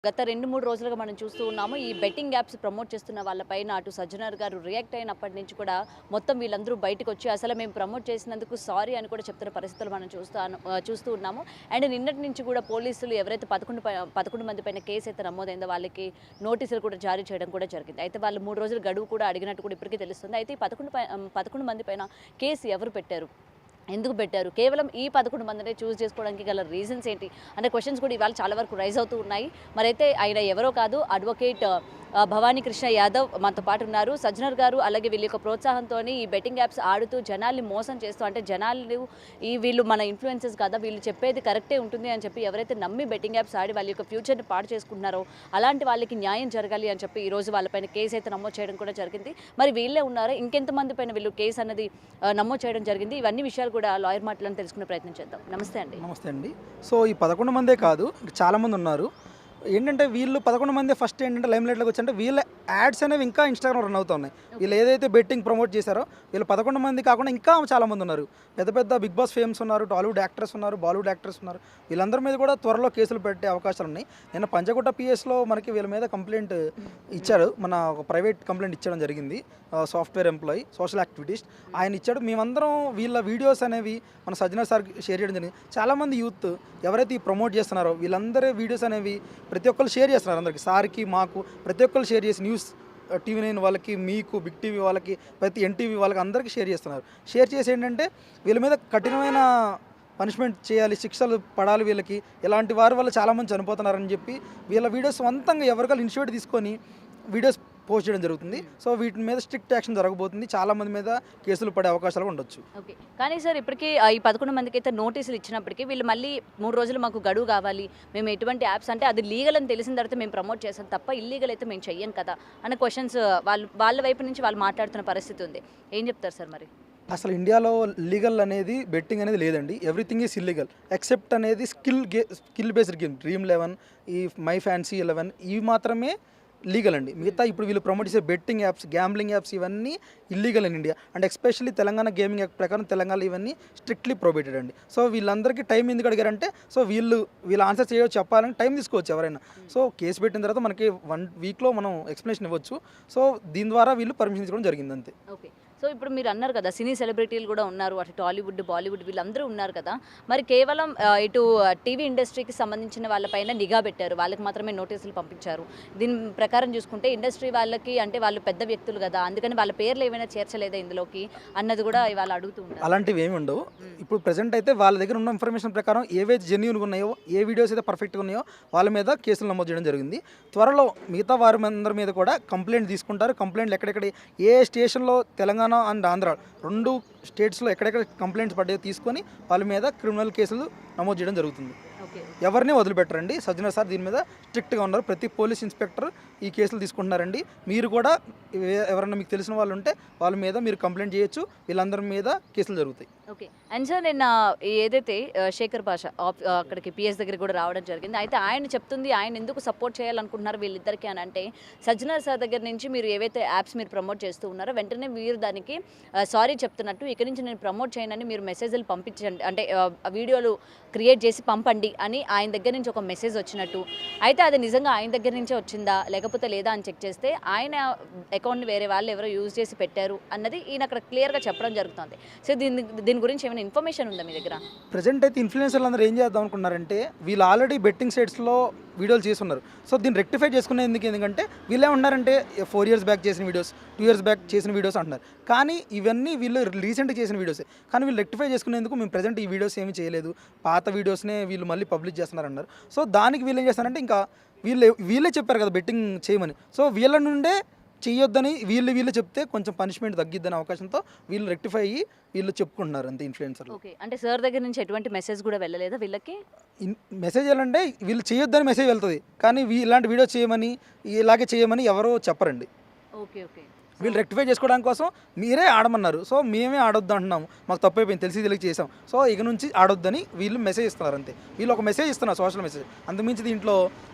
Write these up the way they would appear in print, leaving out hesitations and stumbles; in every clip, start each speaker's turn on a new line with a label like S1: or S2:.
S1: గత 2, 3 రోజులుగా మనం చూస్తూ ఉన్నాము. ఈ బెట్టింగ్ యాప్స్ ప్రమోట్ చేస్తున్న వాళ్ళపైన అటు సజ్జనర్ గారు రియాక్ట్ అయినప్పటి నుంచి కూడా మొత్తం వీళ్ళందరూ బయటకొచ్చి అసలు మేము ప్రమోట్ చేసినందుకు సారీ అని కూడా చెప్తున్న పరిస్థితులు మనం చూస్తూ ఉన్నాము. అండ్ నిన్నటి నుంచి కూడా పోలీసులు ఎవరైతే 11 మంది పైన కేసు అయితే నమోదైందో వాళ్ళకి నోటీసులు కూడా జారీ చేయడం కూడా జరిగింది. అయితే వాళ్ళు 3 రోజులు గడువు కూడా అడిగినట్టు కూడా ఇప్పటికీ తెలుస్తుంది. అయితే ఈ 11 మంది పైన కేసు ఎవరు పెట్టారు, ఎందుకు పెట్టారు, కేవలం ఈ 11 మందినే చూస్ చేసుకోవడానికి గల రీజన్స్ ఏంటి అనే క్వశ్చన్స్ కూడా ఇవాళ చాలా వరకు రైజ్ అవుతూ ఉన్నాయి. మరైతే ఆయన ఎవరో కాదు, అడ్వకేట్ భవానీ కృష్ణ యాదవ్ మనతో పాటు ఉన్నారు. సజ్జనర్ గారు అలాగే వీళ్ళ యొక్క ప్రోత్సాహంతో ఈ బెట్టింగ్ యాప్స్ ఆడుతూ జనాల్ని మోసం చేస్తూ, అంటే జనాలు వీళ్ళు మన ఇన్ఫ్లుయెన్సెస్ కదా, వీళ్ళు చెప్పేది కరెక్టే ఉంటుంది అని చెప్పి ఎవరైతే నమ్మి బెట్టింగ్ యాప్స్ ఆడి వాళ్ళ యొక్క ఫ్యూచర్ని పాడు చేసుకుంటున్నారో అలాంటి వాళ్ళకి న్యాయం జరగాలి అని చెప్పి ఈరోజు వాళ్ళపైన కేసు అయితే నమోదు చేయడం కూడా జరిగింది. మరి వీళ్ళే ఉన్నారా, ఇంకెంతమంది పైన వీళ్ళు కేసు అన్నది నమోదు చేయడం జరిగింది, ఇవన్నీ విషయాలు కూడా లాయర్ మాటలను తెలుసుకునే ప్రయత్నం చేద్దాం. నమస్తే అండి.
S2: నమస్తే అండి. సో ఈ 11 మందే కాదు, చాలామంది ఉన్నారు. ఏంటంటే వీళ్ళు 11 మంది ఫస్ట్ ఏంటంటే లైమ్ లైట్లోకి వచ్చి అంటే వీళ్ళ యాడ్స్ అనేవి ఇంకా ఇన్స్టాగ్రామ్ రన్ అవుతున్నాయి. వీళ్ళు ఏదైతే బెట్టింగ్ ప్రమోట్ చేశారో వీళ్ళు 11 మంది కాకుండా ఇంకా చాలామంది ఉన్నారు. పెద్ద పెద్ద బిగ్ బాస్ ఫేమ్స్ ఉన్నారు, టాలీవుడ్ యాక్టర్స్ ఉన్నారు, బాలీవుడ్ యాక్టర్స్ ఉన్నారు. వీళ్ళందరి మీద కూడా త్వరలో కేసులు పెట్టే అవకాశాలు ఉన్నాయి. నిన్న పంచగుట్ట పిఎస్లో మనకి వీళ్ళ మీద కంప్లైంట్ ఇచ్చారు. మన ఒక ప్రైవేట్ కంప్లైంట్ ఇచ్చడం జరిగింది. సాఫ్ట్వేర్ ఎంప్లాయీ, సోషల్ యాక్టివిటీస్ట్ ఆయన ఇచ్చాడు. మేమందరం వీళ్ళ వీడియోస్ అనేవి మన సజ్జనర్ సార్ షేర్ చేయడం జరిగింది. చాలామంది యూత్ ఎవరైతే ఈ ప్రమోట్ చేస్తున్నారో వీళ్ళందరి వీడియోస్ అనేవి ప్రతి ఒక్కరు షేర్ చేస్తున్నారు. అందరికి, సార్కి, మాకు ప్రతి ఒక్కరు షేర్ చేసి న్యూస్ TV9 వాళ్ళకి, మీకు, బిగ్ టీవీ వాళ్ళకి, ప్రతి NTV వాళ్ళకి అందరికీ షేర్ చేస్తున్నారు. షేర్ చేసి ఏంటంటే వీళ్ళ మీద కఠినమైన పనిష్మెంట్ చేయాలి, శిక్షలు పడాలి, వీళ్ళకి ఇలాంటి వారి వల్ల చాలామంది చనిపోతున్నారని చెప్పి వీళ్ళ వీడియోస్ సొంతంగా ఎవరికైనా ఇనిషియేటివ్ తీసుకొని వీడియోస్ పోస్ట్ చేయడం జరుగుతుంది. సో వీటి మీద స్ట్రిక్ట్ యాక్షన్ జరగబోతుంది. చాలా మంది మీద కేసులు పడే అవకాశాలు ఉండొచ్చు.
S1: ఓకే, కానీ సార్ ఇప్పటికీ ఈ 11 మందికి అయితే నోటీసులు ఇచ్చినప్పటికీ వీళ్ళు మళ్ళీ 3 రోజులు మాకు గడువు కావాలి, మేము ఎటువంటి యాప్స్ అంటే అది లీగల్ అని తెలిసిన తర్వాత మేము ప్రమోట్ చేస్తాం తప్ప ఇల్లీగల్ అయితే మేము చెయ్యం కదా అనే క్వశ్చన్స్ వాళ్ళ వైపు నుంచి వాళ్ళు మాట్లాడుతున్న పరిస్థితి ఉంది. ఏం చెప్తారు సార్ మరి?
S2: అసలు ఇండియాలో లీగల్ అనేది బెట్టింగ్ అనేది లేదండి. ఎవ్రీథింగ్ ఈజ్ ఇల్లీగల్ ఎక్సెప్ట్ అనేది స్కిల్ బేస్డ్ గేమ్, Dream11, ఈ మై ఫ్యాన్సీ 11 ఇవి మాత్రమే లీగల్ అండి. మిగతా ఇప్పుడు వీళ్ళు ప్రమోట్ చేసే బెట్టింగ్ యాప్స్, గ్యాంబ్లింగ్ యాప్స్ ఇవన్నీ illegal in India. And especially Telangana gaming act ప్రకారం తెలంగాణ ఇవన్నీ స్ట్రిక్ట్లీ ప్రొహిబిటెడ్ అండి. సో వీళ్ళందరికీ టైం ఎందుకు అడిగారంటే సో వీళ్ళు ఆన్సర్ చేయవచ్చు, చెప్పాలని టైం తీసుకోవచ్చు ఎవరైనా. సో కేసు పెట్టిన తర్వాత మనకి 1 వీక్లో మనం ఎక్స్ప్లెనేషన్ ఇవ్వచ్చు. సో దీని ద్వారా వీళ్ళు పర్మిషన్ తీసుకోవడం జరిగింది అంతే.
S1: ఓకే, సో ఇప్పుడు మీరు అన్నారు కదా సినీ సెలబ్రిటీలు కూడా ఉన్నారు, అటు టాలీవుడ్, బాలీవుడ్ వీళ్ళందరూ ఉన్నారు కదా, మరి కేవలం ఇటు టీవీ ఇండస్ట్రీకి సంబంధించిన వాళ్ళపైన నిఘా పెట్టారు, వాళ్ళకి మాత్రమే నోటీసులు పంపించారు. దీని ప్రకారం చూసుకుంటే ఇండస్ట్రీ వాళ్ళకి అంటే వాళ్ళు పెద్ద వ్యక్తులు కదా, అందుకని వాళ్ళ పేర్లు ఏమైనా చేర్చలేదా ఇందులోకి అన్నది కూడా ఇవాళ అడుగుతూ ఉంటారు.
S2: అలాంటివి ఏమి ఉండవు. ఇప్పుడు ప్రెసెంట్ అయితే వాళ్ళ దగ్గర ఉన్న ఇన్ఫర్మేషన్ ప్రకారం ఏవైతే జెన్యూన్గా ఉన్నాయో, ఏ వీడియోస్ అయితే పర్ఫెక్ట్గా ఉన్నాయో వాళ్ళ మీద కేసులు నమోదు చేయడం జరిగింది. త్వరలో మిగతా వారి అందరి మీద కూడా కంప్లైంట్ తీసుకుంటారు. కంప్లైంట్లు ఎక్కడెక్కడ ఏ స్టేషన్లో తెలంగాణ అండ్ ఆంధ్ర 2 స్టేట్స్లో ఎక్కడెక్కడ కంప్లైంట్స్ పడ్డాయో తీసుకొని వాళ్ళ మీద క్రిమినల్ కేసులు నమోదు చేయడం జరుగుతుంది. ఎవరిని వదిలిపెట్టరండి. సజ్జనర్ సార్ దీని మీద స్ట్రిక్ట్గా ఉన్నారు. ప్రతి పోలీస్ ఇన్స్పెక్టర్ ఈ కేసులు తీసుకుంటున్నారండి. మీరు కూడా ఎవరైనా మీకు తెలిసిన వాళ్ళు ఉంటే వాళ్ళ మీద మీరు కంప్లైంట్ చేయొచ్చు. వీళ్ళందరి మీద కేసులు జరుగుతాయి.
S1: ఓకే, అండ్ సార్ నిన్న ఏదైతే శేఖర్ భాష అక్కడికి PS దగ్గర కూడా రావడం జరిగింది. అయితే ఆయన చెప్తుంది ఆయన ఎందుకు సపోర్ట్ చేయాలనుకుంటున్నారు వీళ్ళిద్దరికి అని అంటే, సజ్జనర్ సార్ దగ్గర నుంచి మీరు ఏవైతే యాప్స్ మీరు ప్రమోట్ చేస్తూ ఉన్నారో వెంటనే మీరు దానికి సారీ చెప్తున్నట్టు, ఇక్కడి నుంచి నేను ప్రమోట్ చేయనని మీరు మెసేజ్లు పంపించండి, అంటే వీడియోలు క్రియేట్ చేసి పంపండి అని ఆయన దగ్గర నుంచి ఒక మెసేజ్ వచ్చినట్టు. అయితే అది నిజంగా ఆయన దగ్గర నుంచే వచ్చిందా లేకపోతే లేదా అని చెక్ చేస్తే ఆయన అకౌంట్ని వేరే వాళ్ళు ఎవరో యూజ్ చేసి పెట్టారు అన్నది ఈయన అక్కడ క్లియర్గా చెప్పడం జరుగుతుంది. సో దీని గురించి ఏమైనా ఇన్ఫర్మేషన్ ఉందా మీ దగ్గర?
S2: ప్రజెంట్ అయితే ఇన్ఫ్లుయెన్సర్లు అందరూ ఏం చేద్దాం అనుకున్నారంటే వీళ్ళు ఆల్రెడీ బెట్టింగ్ సైట్స్లో వీడియోలు చేస్తున్నారు. సో దీన్ని రెక్టిఫై చేసుకునేందుకు ఎందుకంటే వీళ్ళే ఉన్నారంటే 4 years బ్యాక్ చేసిన వీడియోస్, 2 years బ్యాక్ చేసిన వీడియోస్ అంటున్నారు. కానీ ఇవన్నీ వీళ్ళు రీసెంట్గా చేసిన వీడియోసే. కానీ వీళ్ళు రెక్టిఫై చేసుకునేందుకు మేము ప్రజెంట్ ఈ వీడియోస్ ఏమీ చేయలేదు, పాత వీడియోస్నే వీళ్ళు మళ్ళీ పబ్లిష్ చేస్తున్నారన్నారు. సో దానికి వీళ్ళు ఏం చేస్తారంటే ఇంకా వీళ్ళే చెప్పారు కదా బెట్టింగ్ చేయమని. సో వీళ్ళ నుండే చేయొద్దని వీళ్ళు చెప్తే కొంచెం పనిష్మెంట్ తగ్గిద్దని అవకాశంతో వీళ్ళు రెక్టిఫై అయ్యి వీళ్ళు చెప్పుకుంటున్నారు అంతే ఇన్ఫ్లుయెన్సర్లు.
S1: ఓకే, అంటే సార్ దగ్గర నుంచి ఎటువంటి మెసేజ్ కూడా వెళ్ళలేదా వీళ్ళకి?
S2: మెసేజ్ వెళ్ళంటే వీళ్ళు చేయొద్దని మెసేజ్ వెళ్తుంది, కానీ ఇలాంటి వీడియో చేయమని ఇలాగే చేయమని ఎవరో చెప్పరండి.
S1: ఓకే ఓకే,
S2: వీళ్ళు రెక్టిఫై చేసుకోవడానికి కోసం మీరే ఆడమన్నారు. సో మేమే ఆడొద్దు అంటున్నాము, మాకు తప్పైపోయింది, తెలిసి చేసాం, సో ఇక నుంచి ఆడొద్దని వీళ్ళు మెసేజ్ ఇస్తున్నారు అంతే. వీళ్ళు ఒక మెసేజ్ ఇస్తున్నారు, సోషల్ మెసేజ్. అంతకుమించి దీంట్లో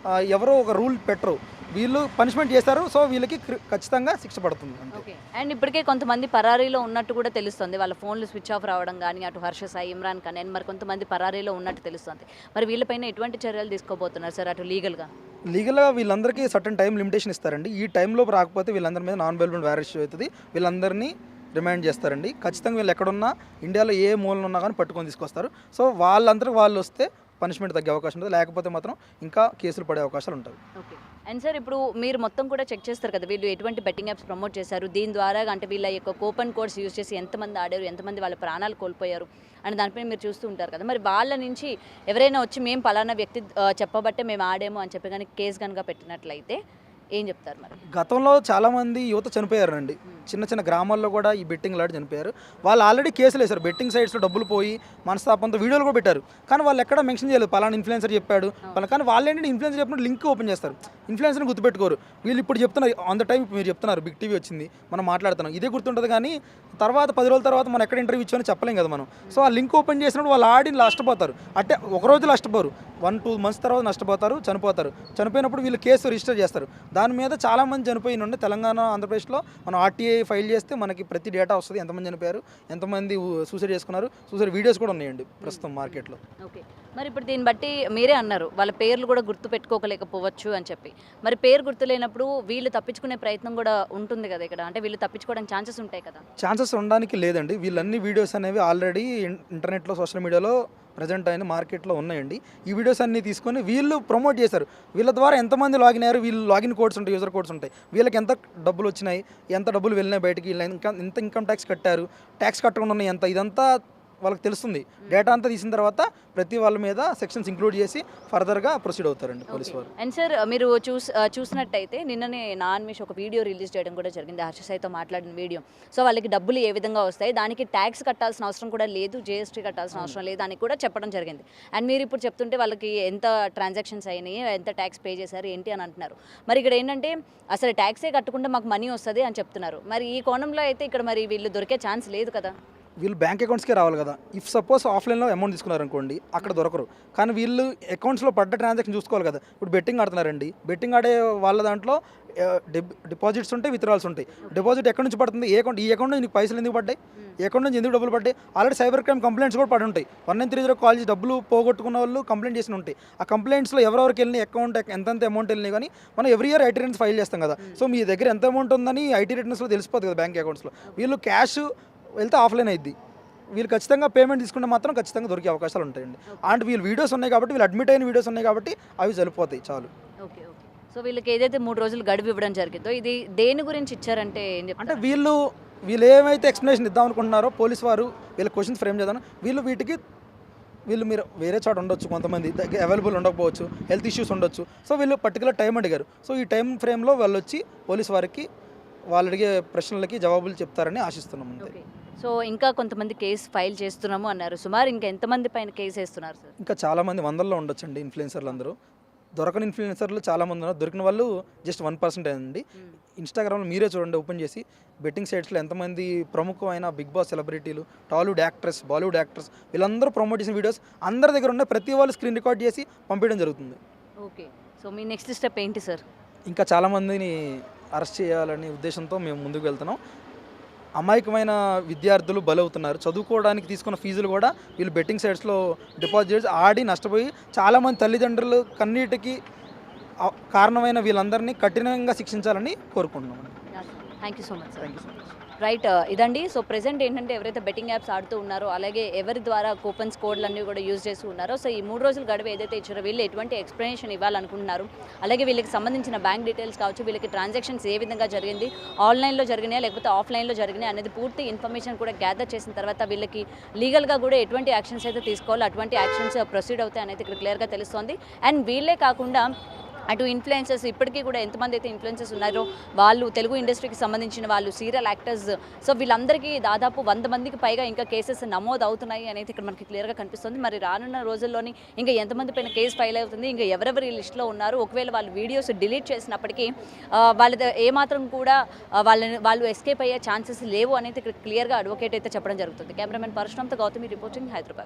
S2: ఎవరో ఒక రూల్ పెట్టరు. వీళ్ళు పనిష్మెంట్ చేస్తారు. సో వీళ్ళకి ఖచ్చితంగా శిక్ష పడుతుంది అంతే.
S1: ఓకే. అండ్ ఇప్పటికే కొంతమంది పరారీలో ఉన్నట్టు కూడా తెలుస్తుంది. వాళ్ళ ఫోన్లు స్విచ్ ఆఫ్ రావడం కానీ, అటు హర్ష సాయి, ఇమ్రాన్ ఖాన్ అండ్ మరి కొంతమంది పరారీలో ఉన్నట్టు తెలుస్తుంది. మరి వీళ్ళపైన ఎటువంటి చర్యలు తీసుకోబోతున్నారు సార్ అటు లీగల్గా?
S2: లీగల్గా వీళ్ళందరికీ సర్టన్ టైం లిమిటేషన్ ఇస్తారండి. ఈ టైంలో రాకపోతే వీళ్ళందరి మీద నాన్ బెయిలబుల్ అరెస్ట్ అవుతుంది. వీళ్ళందరినీ రిమాండ్ చేస్తారండి. ఖచ్చితంగా వీళ్ళు ఎక్కడున్నా ఇండియాలో ఏ మూలన ఉన్నా కానీ పట్టుకొని తీసుకొస్తారు. సో వాళ్ళందరికీ వాళ్ళు వస్తే పనిష్మెంట్ తగ్గే అవకాశం ఉంటుంది. లేకపోతే మాత్రం ఇంకా కేసులు పడే అవకాశాలు ఉంటాయి.
S1: ఓకే. అండ్ సార్ ఇప్పుడు మీరు మొత్తం కూడా చెక్ చేస్తారు కదా, వీళ్ళు ఎటువంటి బెట్టింగ్ యాప్స్ ప్రమోట్ చేశారు, దీని ద్వారా అంటే వీళ్ళ యొక్క కూపన్ కోడ్స్ యూజ్ చేసి ఎంతమంది ఆడారు, ఎంతమంది వాళ్ళ ప్రాణాలు కోల్పోయారు అని దానిపైన మీరు చూస్తూ ఉంటారు కదా. మరి వాళ్ళ నుంచి ఎవరైనా వచ్చి మేము పలానా వ్యక్తి చెప్పబట్టే మేము ఆడాము అని చెప్పి కానీ కేసు కనుక పెట్టినట్లయితే ఏం చెప్తారు మరి?
S2: గతంలో చాలామంది యువత చనిపోయారండి. చిన్న చిన్న గ్రామాల్లో కూడా ఈ బెట్టింగ్ లాడి చనిపోయారు. వాళ్ళు ఆల్రెడీ కేసులు వేశారు. బెట్టింగ్ సైట్స్లో డబ్బులు పోయి మనస్తాపంతో వీడియోలు కూడా పెట్టారు. కానీ వాళ్ళు ఎక్కడ మెన్షన్ చేయలేదు పలానా ఇన్ఫ్లుయెన్సర్ చెప్పాడు పలానా. కానీ వాళ్ళు ఏంటంటే ఇన్ఫ్లుయెన్సర్ చెప్పినట్టు లింక్ ఓపెన్ చేస్తారు. ఇన్ఫ్లుయెన్సర్ని గుర్తుపెట్టుకోరు. వీళ్ళు ఇప్పుడు చెప్తున్నారు ఆన్ ద టైం. మీరు చెప్తున్నారు బిగ్ టీవీ వచ్చింది, మనం మాట్లాడుతున్నాం, ఇదే గుర్తుంటుంది. కానీ తర్వాత 10 రోజుల తర్వాత మనం ఎక్కడ ఇంటర్వ్యూ ఇచ్చామని చెప్పలేం కదా మనం. సో ఆ లింక్ ఓపెన్ చేసినప్పుడు వాళ్ళు ఆడి నష్టపోతారు. అంటే ఒక రోజు నష్టపోరు, 1-2 months తర్వాత నష్టపోతారు, చనిపోతారు. చనిపోయినప్పుడు వీళ్ళు కేసు రిజిస్టర్ చేస్తారు. దాని మీద చాలామంది చనిపోయి ఉండే తెలంగాణ, ఆంధ్రప్రదేశ్లో మనం ఆర్టీఐ ఫైల్ చేస్తే మనకి ప్రతి డేటా వస్తుంది. ఎంతమంది చనిపోయారు, ఎంతమంది సూసైడ్ చేసుకున్నారు, సూసైడ్ వీడియోస్ కూడా ఉన్నాయండి ప్రస్తుతం మార్కెట్లో.
S1: ఓకే. మరి ఇప్పుడు దీన్ని బట్టి మీరే అన్నారు వాళ్ళ పేర్లు కూడా గుర్తు పెట్టుకోలేకపోవచ్చు అని చెప్పి. మరి పేరు గుర్తులేనప్పుడు వీళ్ళు తప్పించుకునే ప్రయత్నం కూడా ఉంటుంది కదా ఇక్కడ. అంటే వీళ్ళు తప్పించుకోవడానికి ఛాన్సెస్ ఉంటాయి కదా?
S2: ఛాన్సెస్ ఉండడానికి లేదండి. వీళ్ళన్ని వీడియోస్ అనేవి ఆల్రెడీ ఇంటర్నెట్లో, సోషల్ మీడియాలో ప్రజెంట్ అయిన మార్కెట్లో ఉన్నాయండి. ఈ వీడియోస్ అన్ని తీసుకొని వీళ్ళు ప్రమోట్ చేశారు. వీళ్ళ ద్వారా ఎంతమంది లాగిన్ అయ్యారు, వీళ్ళు లాగిన్ కోడ్స్ ఉంటాయి, యూజర్ కోడ్స్ ఉంటాయి, వీళ్ళకి ఎంత డబ్బులు వచ్చినాయి, ఎంత డబ్బులు వెళ్ళినాయి బయటికి, వీళ్ళు ఎంత ఇన్కమ్ ట్యాక్స్ కట్టారు, ట్యాక్స్ కట్టకుండా ఉన్నాయి ఎంత, ఇదంతా వాళ్ళకి తెలుస్తుంది. డేటా అంతా తీసిన తర్వాత ప్రతి వాళ్ళ మీద సెక్షన్స్ ఇంక్లూడ్ చేసి ఫర్దర్గా ప్రొసీడ్ అవుతారండి పోలీస్ వారు.
S1: అండ్ సార్ మీరు చూసినట్టయితే నిన్ననే నాన్మిష్ ఒక వీడియో రిలీజ్ చేయడం కూడా జరిగింది, హర్ష సాయితో మాట్లాడిన వీడియో. సో వాళ్ళకి డబ్బులు ఏ విధంగా వస్తాయి, దానికి ట్యాక్స్ కట్టాల్సిన అవసరం కూడా లేదు, జీఎస్టీ కట్టాల్సిన అవసరం లేదు అని కూడా చెప్పడం జరిగింది. అండ్ మీరు ఇప్పుడు చెప్తుంటే వాళ్ళకి ఎంత ట్రాన్సాక్షన్స్ అయినాయి, ఎంత ట్యాక్స్ పే చేశారు ఏంటి అని అంటున్నారు. మరి ఇక్కడ ఏంటంటే అసలు ట్యాక్సే కట్టకుండా మాకు మనీ వస్తుంది అని చెప్తున్నారు. మరి ఈ కోణంలో అయితే ఇక్కడ మరి వీళ్ళు దొరికే ఛాన్స్ లేదు కదా?
S2: వీళ్ళు బ్యాంక్ అకౌంట్స్కే రావాలి కదా. ఇఫ్ సపోజ్ ఆఫ్లైన్లో అమౌంట్ తీసుకున్నారనుకోండి అక్కడ దొరకరు. కానీ వీళ్ళు అకౌంట్స్లో పడ్డ ట్రాన్సాక్షన్ చూసుకోవాలి కదా. ఇప్పుడు బెట్టింగ్ ఆడుతున్నారండి, బెట్టింగ్ ఆడే వాళ్ళ దాంట్లో డిపాజిట్స్ ఉంటాయి, విత్డ్రాల్స్ ఉంటాయి. డిపాజిట్ ఎక్కడి నుంచి పడుతుంది, ఈ అకౌంట్ నుంచి నీకు పైసలు ఎందుకు పడ్డాయి, ఈ అకౌంట్ నుంచి ఎందుకు డబ్బులు పడ్డాయి. ఆల్రెడీ సైబర్ క్రైమ్ కంప్లైంట్స్ కూడా పడి ఉంటాయి. 1930 కాల్ చేసి డబ్బులు పోగొట్టుకున్న వాళ్ళు కంప్లైంట్ చేసి ఉంటాయి. ఆ కంప్లైంట్స్లో ఎవరెవరికి వెళ్ళిన అకౌంట్ ఎంతెంత అమౌంట్ వెళ్ళినాయి కానీ మనం every year IT returns file చేస్తాం కదా. సో మీ దగ్గర ఎంత అమౌంట్ ఉందని ఐటీ రిటర్న్స్లో తెలిసిపోతుంది కదా బ్యాంక్ అకౌంట్స్లో. వీళ్ళు క్యాష్ వెళ్తే ఆఫ్లైన్ అయింది. వీళ్ళు ఖచ్చితంగా పేమెంట్ తీసుకుంటే మాత్రం ఖచ్చితంగా దొరికే అవకాశాలు ఉంటాయండి. అండ్ వీళ్ళు వీడియోస్ ఉన్నాయి కాబట్టి, వీళ్ళు అడ్మిట్ అయిన వీడియోస్ ఉన్నాయి కాబట్టి అవి సరిపోతాయి చాలు.
S1: ఓకే. ఓకే. సో వీళ్ళకి ఏదైతే 3 రోజులు గడువు ఇవ్వడం జరిగిందో ఇది దేని గురించి ఇచ్చారంటే ఏం చెప్తారు?
S2: అంటే వీళ్ళు ఏమైతే ఎక్స్ప్లెనేషన్ ఇద్దాం అనుకుంటున్నారో పోలీస్ వారు వీళ్ళ క్వశ్చన్స్ ఫ్రేమ్ చేద్దాం. వీళ్ళు మీరు వేరే చోట ఉండొచ్చు, కొంతమంది దగ్గర అవైలబుల్ ఉండకపోవచ్చు, హెల్త్ ఇష్యూస్ ఉండొచ్చు. సో వీళ్ళు పర్టికులర్ టైం అడిగారు. సో ఈ టైం ఫ్రేమ్లో వాళ్ళు వచ్చి పోలీస్ వారికి వాళ్ళు అడిగే ప్రశ్నలకి జవాబులు చెప్తారని ఆశిస్తున్నాం అంతే.
S1: సో ఇంకా కొంతమంది కేసు ఫైల్ చేస్తున్నాము అన్నారు. సుమారు ఇంకా ఎంతమంది పైన కేసు వేస్తున్నారు సార్?
S2: ఇంకా చాలామంది వందల్లో ఉండొచ్చండి ఇన్ఫ్లుయెన్సర్లు అందరూ. దొరకని ఇన్ఫ్లుయెన్సర్లు చాలామంది ఉన్నారు, దొరికిన వాళ్ళు జస్ట్ 1% అండి. ఇన్స్టాగ్రామ్లో మీరే చూడండి, ఓపెన్ చేసి బెట్టింగ్ సైట్స్లో ఎంతమంది ప్రముఖమైన బిగ్ బాస్ సెలబ్రిటీలు, టాలీవుడ్ యాక్ట్రెస్, బాలీవుడ్ యాక్ట్రెస్ వీళ్ళందరూ ప్రమోట్ చేసిన వీడియోస్ అందరి దగ్గర ఉన్న ప్రతి వాళ్ళు స్క్రీన్ రికార్డ్ చేసి పంపించడం జరుగుతుంది.
S1: ఓకే. సో మీ నెక్స్ట్ స్టెప్ ఏంటి సార్?
S2: ఇంకా చాలామందిని అరెస్ట్ చేయాలనే ఉద్దేశంతో మేము ముందుకు వెళ్తున్నాం. అమాయకమైన విద్యార్థులు బలవుతున్నారు. చదువుకోవడానికి తీసుకున్న ఫీజులు కూడా వీళ్ళు బెట్టింగ్ సైట్స్లో డిపాజిట్స్ ఆడి నష్టపోయి చాలామంది తల్లిదండ్రులు కన్నీటికి కారణమైన వీళ్ళందరినీ కఠినంగా శిక్షించాలని కోరుకుంటున్నాం.
S1: Thank you so much sir.
S2: Thank you so much.
S1: Right, ఇదండి. సో ప్రెసెంట్ ఏంటంటే ఎవరైతే బెట్టింగ్ యాప్స్ ఆడుతూ ఉన్నారో, అలాగే ఎవరి ద్వారా కూపన్స్ కోడ్లన్నీ కూడా యూజ్ చేస్తూ ఉన్నారో, సో ఈ 3 రోజులు గడువు ఏదైతే ఇచ్చారో వీళ్ళు ఎటువంటి ఎక్స్ప్లెనేషన్ ఇవ్వాలనుకుంటున్నారు, అలాగే వీళ్ళకి సంబంధించిన బ్యాంక్ డీటెయిల్స్ కావచ్చు, వీళ్ళకి ట్రాన్సాక్షన్స్ ఏ విధంగా జరిగింది, ఆన్లైన్లో జరిగినాయా లేకపోతే ఆఫ్లైన్లో జరిగినాయి అనేది పూర్తి ఇన్ఫర్మేషన్ కూడా గ్యాదర్ చేసిన తర్వాత వీళ్ళకి లీగల్గా కూడా ఎటువంటి యాక్షన్స్ అయితే తీసుకోవాలో అటువంటి యాక్షన్స్ ప్రొసీడ్ అవుతాయి అనేది ఇక్కడ క్లియర్గా తెలుస్తోంది. అండ్ వీళ్ళే కాకుండా అటు ఇన్ఫ్లుయెన్సర్స్ ఇప్పటికీ కూడా ఎంతమంది అయితే ఇన్ఫ్లుయెన్సర్స్ ఉన్నారో వాళ్ళు, తెలుగు ఇండస్ట్రీకి సంబంధించిన వాళ్ళు, సీరియల్ యాక్టర్స్, సో వీళ్ళందరికీ దాదాపు 100 మందికి పైగా ఇంకా కేసెస్ నమోదు అవుతున్నాయి అనేది ఇక్కడ మనకి క్లియర్గా కనిపిస్తుంది. మరి రానున్న రోజుల్లోని ఇంకా ఎంతమంది పైన కేసు ఫైల్ అవుతుంది, ఇంకా ఎవరెవరు ఈ లిస్ట్లో ఉన్నారు, ఒకవేళ వాళ్ళు వీడియోస్ డిలీట్ చేసినప్పటికీ వాళ్ళ ఏమాత్రం కూడా వాళ్ళు ఎస్కేప్ అయ్యే ఛాన్సెస్ లేవు అనేది ఇక్కడ క్లియర్గా అడ్వకేట్ అయితే చెప్పడం జరుగుతుంది. కెమెరామెన్ పరశురామ్తో గౌతమి రిపోర్టింగ్, హైదరాబాద్.